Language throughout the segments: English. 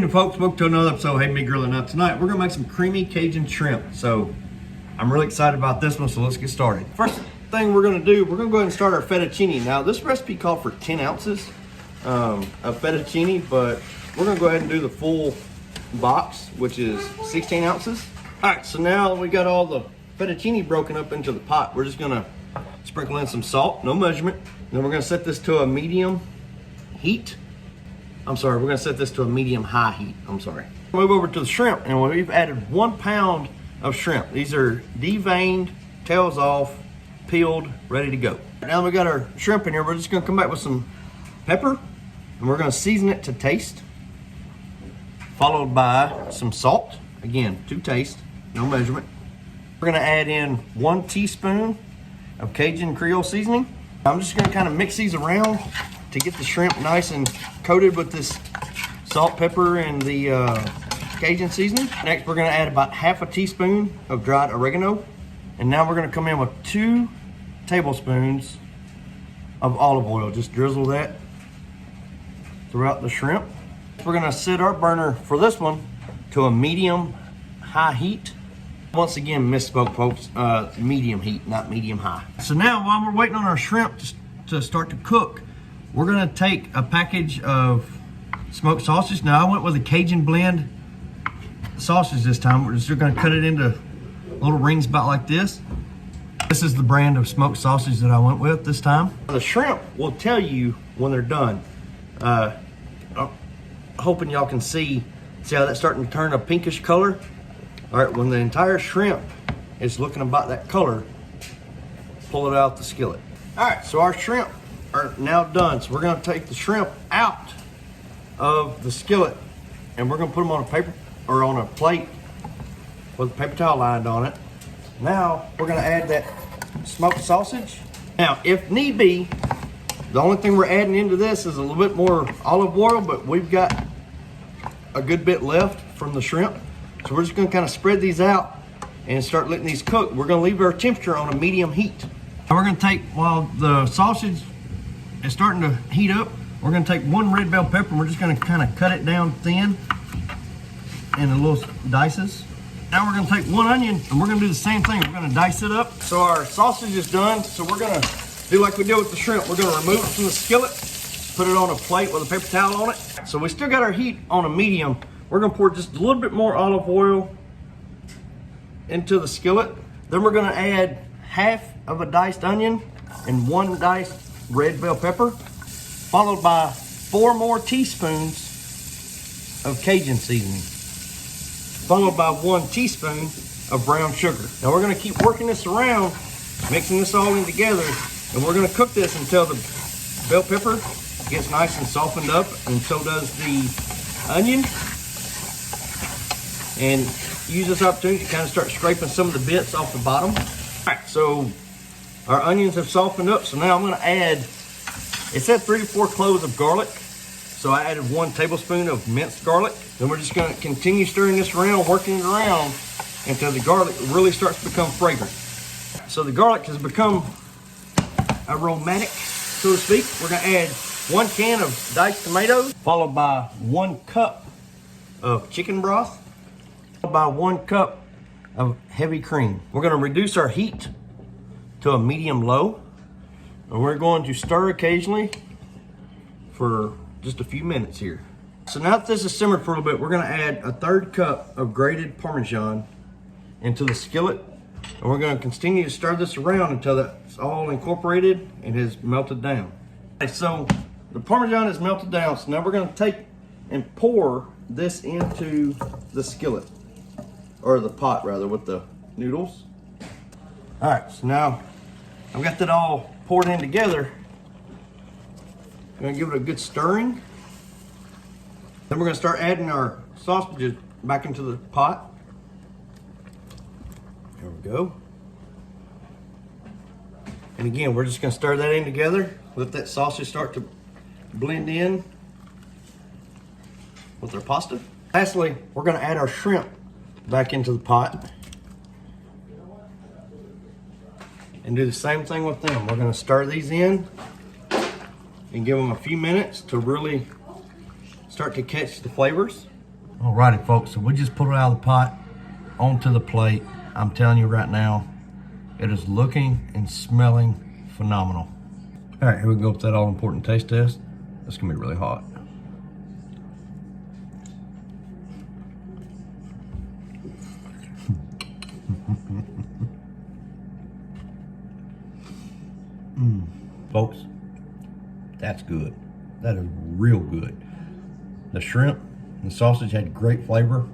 evening, folks. Welcome to another episode of Hey Me Grilling. Now tonight we're gonna make some creamy Cajun shrimp. So I'm really excited about this one, so let's get started. First thing we're gonna do, we're gonna go ahead and start our fettuccine. Now this recipe called for 10 ounces of fettuccine, but we're gonna go ahead and do the full box, which is 16 ounces. All right, so now we got all the fettuccine broken up into the pot. We're just gonna sprinkle in some salt, no measurement. Then we're gonna set this to a medium heat. I'm sorry, we're gonna set this to a medium-high heat. I'm sorry. Move over to the shrimp, and we've added 1 pound of shrimp. These are deveined, tails off, peeled, ready to go. Now that we got our shrimp in here, we're just gonna come back with some pepper, and we're gonna season it to taste, followed by some salt. Again, to taste, no measurement. We're gonna add in 1 teaspoon of Cajun Creole seasoning. I'm just gonna kind of mix these around to get the shrimp nice and coated with this salt, pepper, and the Cajun seasoning. Next, we're gonna add about half a teaspoon of dried oregano. And now we're gonna come in with 2 tablespoons of olive oil. Just drizzle that throughout the shrimp. We're gonna set our burner for this one to a medium-high heat. Once again, misspoke, folks, medium heat, not medium-high. So now, while we're waiting on our shrimp to start to cook, we're gonna take a package of smoked sausage. Now I went with a Cajun blend sausage this time. We're just gonna cut it into little rings about like this. This is the brand of smoked sausage that I went with this time. The shrimp will tell you when they're done. I'm hoping y'all can see how that's starting to turn a pinkish color. All right, when the entire shrimp is looking about that color, pull it out the skillet. All right, so our shrimp are now done. So we're gonna take the shrimp out of the skillet, and we're gonna put them on a paper or on a plate with a paper towel lined on it. Now we're gonna add that smoked sausage. Now, if need be, the only thing we're adding into this is a little bit more olive oil, but we've got a good bit left from the shrimp. So we're just gonna kind of spread these out and start letting these cook. We're gonna leave our temperature on a medium heat. Now we're gonna take, while the sausage is starting to heat up, we're gonna take 1 red bell pepper, and we're just gonna kind of cut it down thin into little dices. Now we're gonna take 1 onion, and we're gonna do the same thing. We're gonna dice it up. So our sausage is done, so we're gonna do like we did with the shrimp. We're gonna remove it from the skillet, put it on a plate with a paper towel on it. So we still got our heat on a medium. We're gonna pour just a little bit more olive oil into the skillet. Then we're gonna add half of a diced onion and 1 diced red bell pepper, followed by 4 more teaspoons of Cajun seasoning, followed by 1 teaspoon of brown sugar. Now we're gonna keep working this around, mixing this all in together, and we're gonna cook this until the bell pepper gets nice and softened up, and so does the onion. And use this opportunity to kind of start scraping some of the bits off the bottom. All right, so our onions have softened up, so now I'm gonna add, it said 3 to 4 cloves of garlic. So I added 1 tablespoon of minced garlic. Then we're just gonna continue stirring this around, working it around until the garlic really starts to become fragrant. So the garlic has become aromatic, so to speak. We're gonna add 1 can of diced tomatoes, followed by 1 cup of chicken broth, followed by 1 cup of heavy cream. We're gonna reduce our heat to a medium-low, and we're going to stir occasionally for just a few minutes here. So now that this is simmered for a little bit, we're gonna add a 1/3 cup of grated Parmesan into the skillet, and we're gonna continue to stir this around until that's all incorporated and has melted down. Okay, so the Parmesan is melted down, so now we're gonna take and pour this into the skillet, or the pot rather, with the noodles. All right, so now I've got that all poured in together. I'm gonna give it a good stirring. Then we're gonna start adding our sausages back into the pot. There we go. And again, we're just gonna stir that in together. Let that sausage start to blend in with our pasta. Lastly, we're gonna add our shrimp back into the pot and do the same thing with them. We're gonna stir these in and give them a few minutes to really start to catch the flavors. Alrighty folks, so we just put it out of the pot onto the plate. I'm telling you right now, it is looking and smelling phenomenal. All right, here we go with that all important taste test. It's gonna be really hot. Folks, that's good. That is real good. The shrimp and the sausage had great flavor.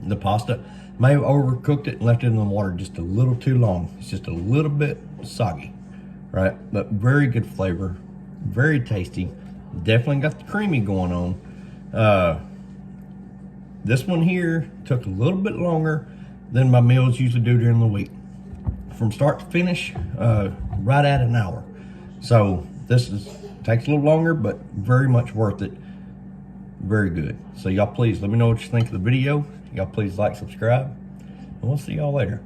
The pasta may have overcooked it and left it in the water just a little too long. It's just a little bit soggy, right? But very good flavor, very tasty. Definitely got the creamy going on. This one here took a little bit longer than my meals usually do during the week. From start to finish, right at an hour. So this takes a little longer, but very much worth it. Very good. So y'all please let me know what you think of the video. Y'all please like, subscribe, and we'll see y'all later.